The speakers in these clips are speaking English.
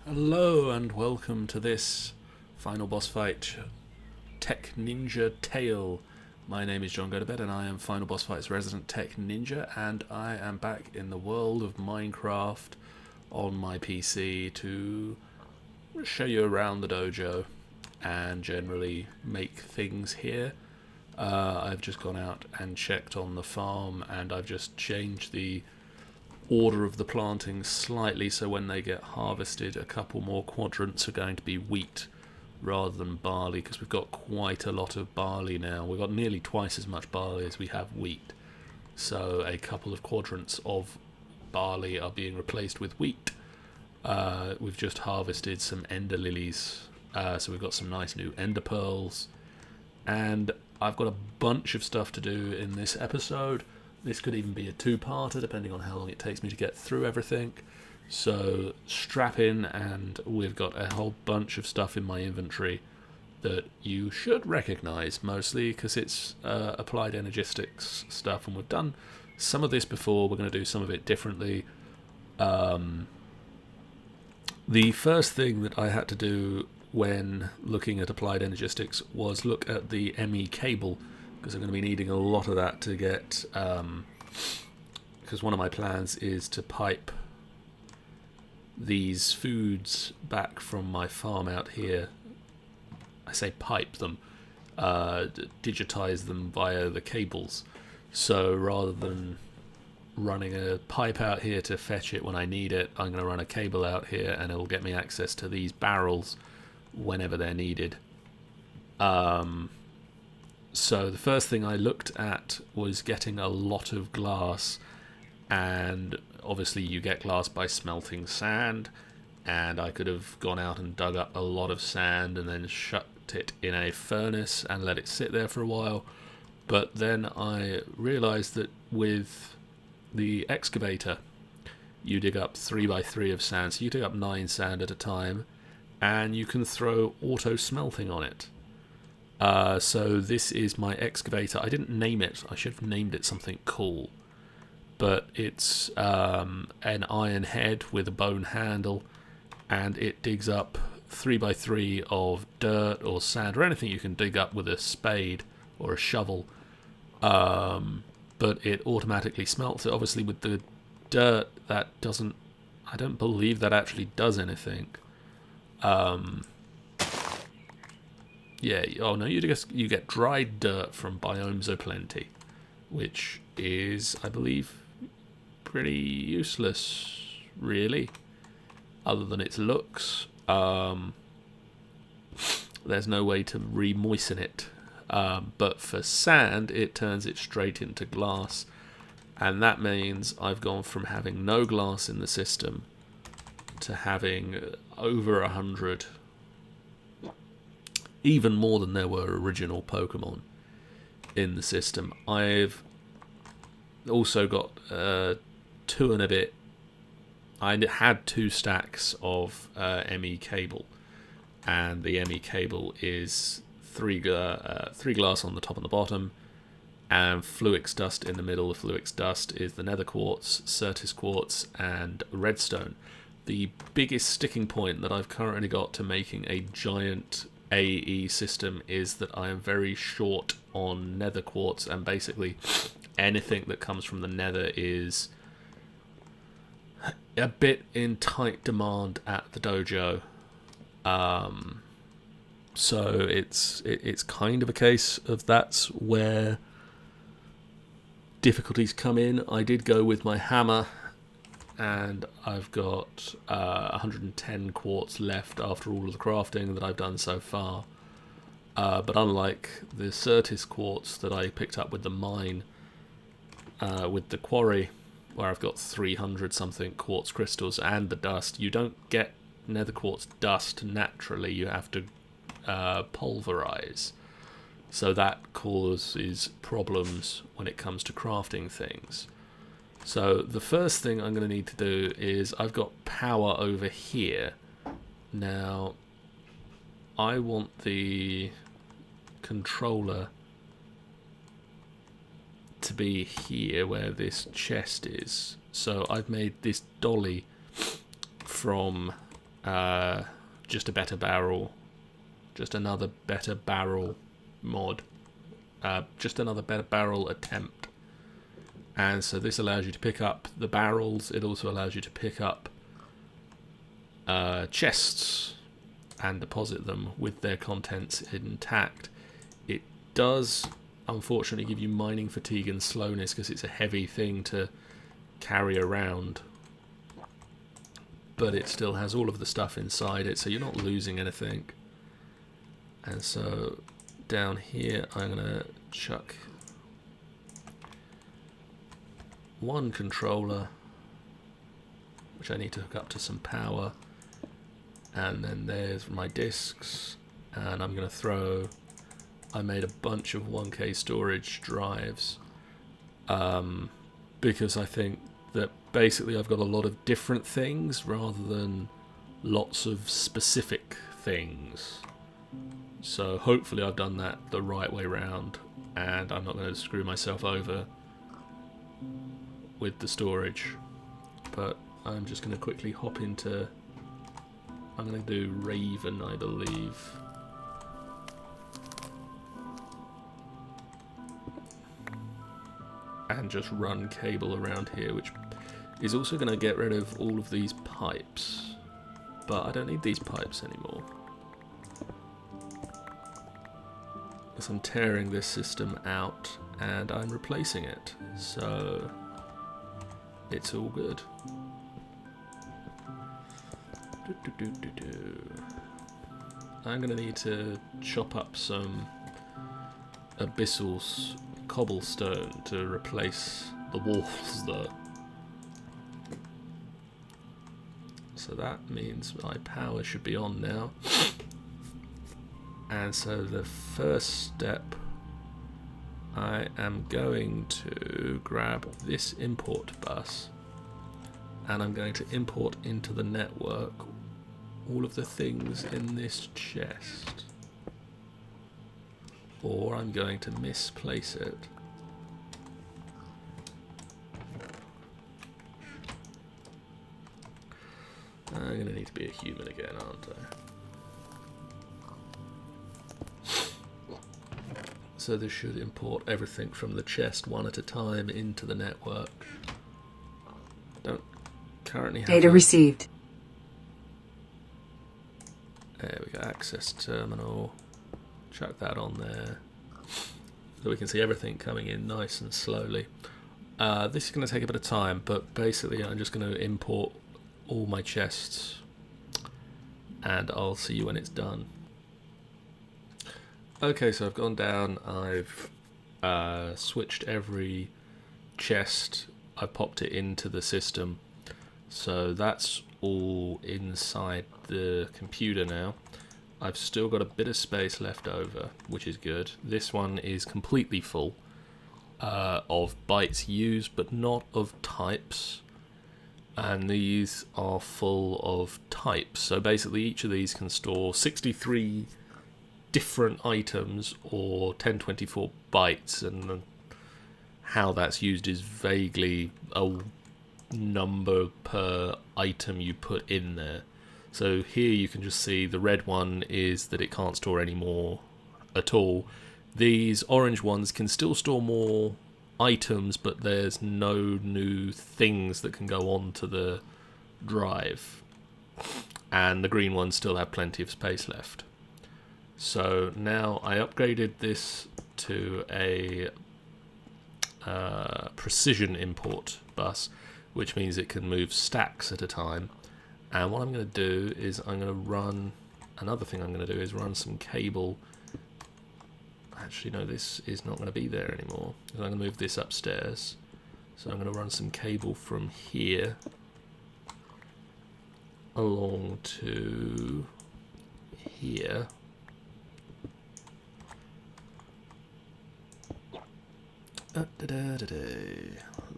Hello and welcome to this final boss fight Tech Ninja Tale. My name is John Godabed and I am Final Boss Fight's resident Tech Ninja, and I am back in the world of Minecraft on my PC to show you around the dojo and generally make things here. I've just gone out and checked on the farm, and I've just changed the order of the planting slightly, so when they get harvested a couple more quadrants are going to be wheat rather than barley, because we've got quite a lot of barley now. We've got nearly twice as much barley as we have wheat, so a couple of quadrants of barley are being replaced with wheat. We've just harvested some ender lilies, so we've got some nice new ender pearls, and I've got a bunch of stuff to do in this episode. This could even be a two-parter, depending on how long it takes me to get through everything. So strap in, and we've got a whole bunch of stuff in my inventory that you should recognise, mostly because it's Applied Energistics stuff, and we've done some of this before. We're going to do some of it differently. The first thing that I had to do when looking at Applied Energistics was look at the ME cable, because I'm going to be needing a lot of that to get, because one of my plans is to pipe these foods back from my farm out here. I say pipe them, digitize them via the cables. So rather than running a pipe out here to fetch it when I need it, I'm going to run a cable out here, and it will get me access to these barrels whenever they're needed. So the first thing I looked at was getting a lot of glass, and obviously you get glass by smelting sand, and I could have gone out and dug up a lot of sand and then shut it in a furnace and let it sit there for a while. But then I realized that with the excavator you dig up 3x3 of sand, so you dig up 9 sand at a time, and you can throw auto smelting on it. So this is my excavator. I didn't name it. I should have named it something cool. But it's an iron head with a bone handle, and it digs up 3x3 of dirt or sand or anything you can dig up with a spade or a shovel. But it automatically smelts it. Obviously with the dirt, that doesn't... I don't believe that actually does anything. Yeah, oh no, you get dried dirt from Biomes O'Plenty, which is, I believe, pretty useless, really, other than its looks. There's no way to re-moisten it, but for sand, it turns it straight into glass, and that means I've gone from having no glass in the system to having over 100, even more than there were original Pokemon in the system. I've also got 2 and a bit. I had 2 stacks of ME cable, and the ME cable is 3 glass on the top and the bottom, and Fluix dust in the middle. The Fluix dust is the nether quartz, Certis quartz, and redstone. The biggest sticking point that I've currently got to making a giant AE system is that I am very short on nether quartz, and basically anything that comes from the nether is a bit in tight demand at the dojo. So it's kind of a case of that's where difficulties come in. I did go with my hammer, and I've got 110 quartz left after all of the crafting that I've done so far. But unlike the Certis quartz that I picked up with the mine, with the quarry, where I've got 300 something quartz crystals and the dust, you don't get nether quartz dust naturally. You have to pulverize. So that causes problems when it comes to crafting things. So the first thing I'm going to need to do is, I've got power over here. Now, I want the controller to be here where this chest is. So I've made this dolly from just a better barrel, just another better barrel mod, just another better barrel attempt. And so this allows you to pick up the barrels. It also allows you to pick up chests and deposit them with their contents intact. It does unfortunately give you mining fatigue and slowness because it's a heavy thing to carry around, but it still has all of the stuff inside it, so you're not losing anything. And so down here I'm gonna chuck one controller, which I need to hook up to some power, and then there's my discs, and I'm gonna throw, I made a bunch of 1K storage drives because I think that basically I've got a lot of different things rather than lots of specific things. So hopefully I've done that the right way round, and I'm not going to screw myself over with the storage. But I'm just going to quickly hop into, I'm going to do Raven, I believe. And just run cable around here, which is also going to get rid of all of these pipes. But I don't need these pipes anymore, because I'm tearing this system out and I'm replacing it. So it's all good. I'm going to need to chop up some abyssal cobblestone to replace the walls though. So that means my power should be on now. And so the first step, I am going to grab this import bus and I'm going to import into the network all of the things in this chest. Or I'm going to misplace it. I'm going to need to be a human again, aren't I? So this should import everything from the chest one at a time into the network. Don't currently have data received. There we go, access terminal. Chuck that on there, so we can see everything coming in nice and slowly. This is going to take a bit of time, but basically I'm just going to import all my chests, and I'll see you when it's done. Okay, so I've gone down, I've switched every chest, I popped it into the system, so that's all inside the computer now. I've still got a bit of space left over, which is good. This one is completely full of bytes used, but not of types. And these are full of types. So basically each of these can store 63 different items or 1024 bytes, and how that's used is vaguely a number per item you put in there. So here you can just see the red one is that it can't store any more at all. These orange ones can still store more items, but there's no new things that can go on to the drive. And the green ones still have plenty of space left. So now I upgraded this to a precision import bus, which means it can move stacks at a time. And what I'm going to do is I'm going to run, another thing I'm going to do is run some cable. Actually no, this is not going to be there anymore, because I'm going to move this upstairs. So I'm going to run some cable from here along to here.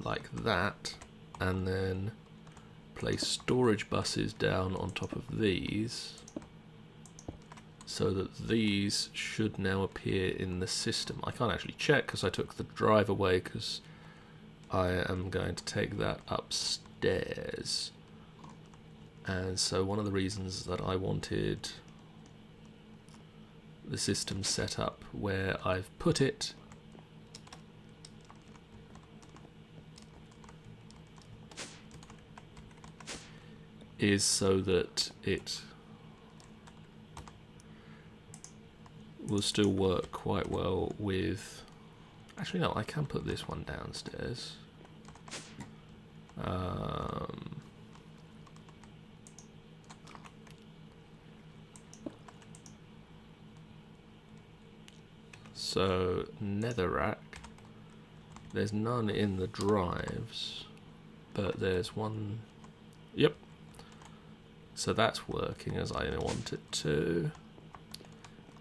Like that, and then place storage buses down on top of these, so that these should now appear in the system. I can't actually check because I took the drive away, because I am going to take that upstairs. And so one of the reasons that I wanted the system set up where I've put it is so that it will still work quite well with... Actually no, I can put this one downstairs. So netherrack, there's none in the drives, but there's one. Yep. So that's working as I want it to.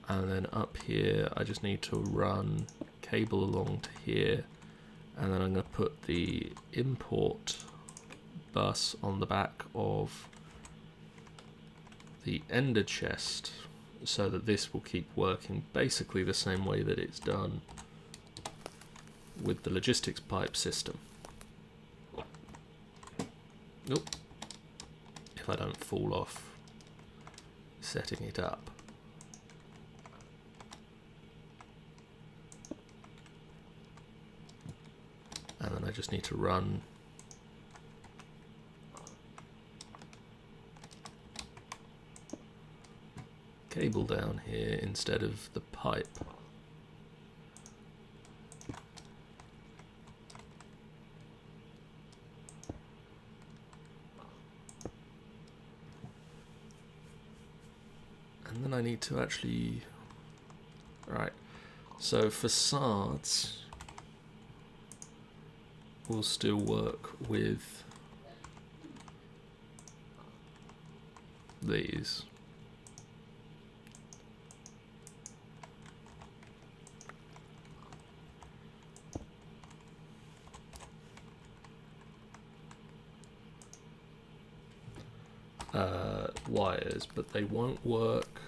And then up here, I just need to run cable along to here, and then I'm going to put the import bus on the back of the ender chest, so that this will keep working basically the same way that it's done with the logistics pipe system. Nope. If I don't fall off setting it up. And then I just need to run cable down here instead of the pipe. And then I need to actually... Right, so facades will still work with these. Wires, but they won't work.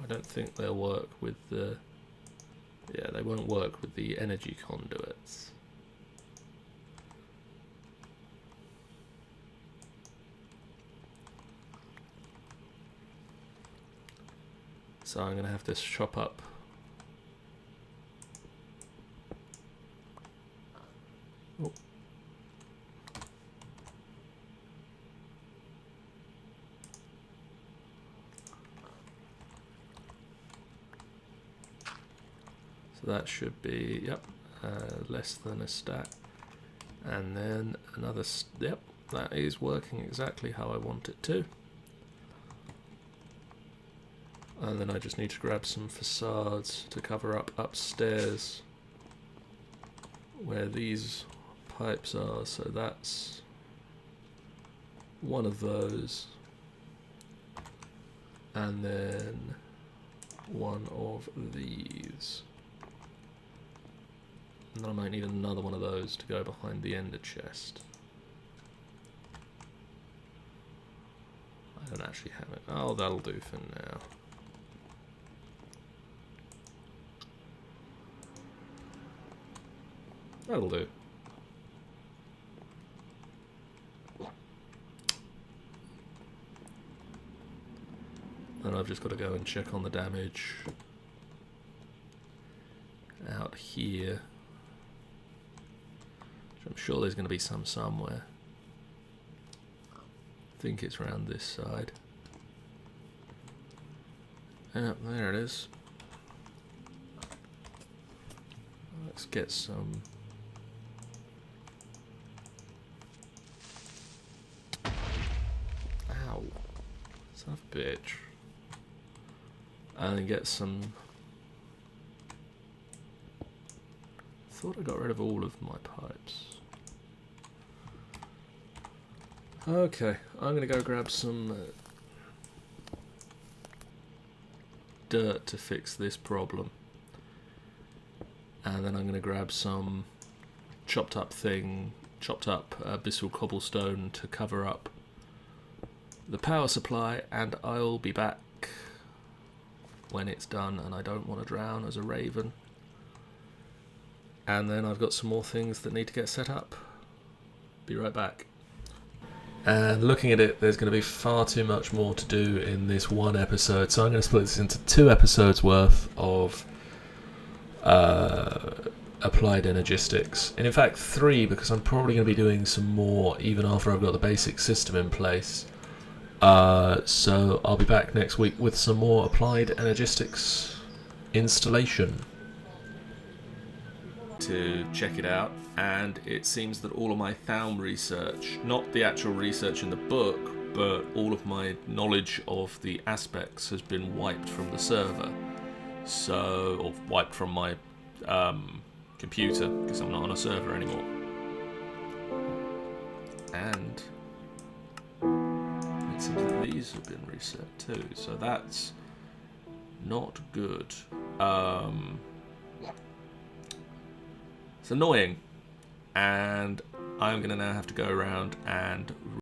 I don't think they'll work with the... Yeah, they won't work with the energy conduits. So I'm going to have to chop up oh. So that should be, yep, less than a stack. And then another, yep, that is working exactly how I want it to. And then I just need to grab some facades to cover up upstairs where these pipes are. So that's one of those. And then one of these. And then I might need another one of those to go behind the ender chest. I don't actually have it. Oh, that'll do for now. That'll do. Then I've just got to go and check on the damage out here. I'm sure there's going to be some somewhere. I think it's around this side. Yep, there it is. Let's get some... Ow. Son of a bitch. And then get some... Thought I got rid of all of my pipes. Okay, I'm gonna go grab some dirt to fix this problem. And then I'm gonna grab some chopped up abyssal cobblestone to cover up the power supply, and I'll be back when it's done, and I don't want to drown as a raven. And then I've got some more things that need to get set up. Be right back. And looking at it, there's going to be far too much more to do in this one episode, so I'm going to split this into 2 episodes worth of Applied Energistics. And in fact 3, because I'm probably going to be doing some more even after I've got the basic system in place. So I'll be back next week with some more Applied Energistics installation to check it out. And it seems that all of my Thaum research, not the actual research in the book, but all of my knowledge of the aspects has been wiped from the server. So, or wiped from my computer, because I'm not on a server anymore. And it seems that these have been reset too, so that's not good. It's annoying. And I'm going to now have to go around and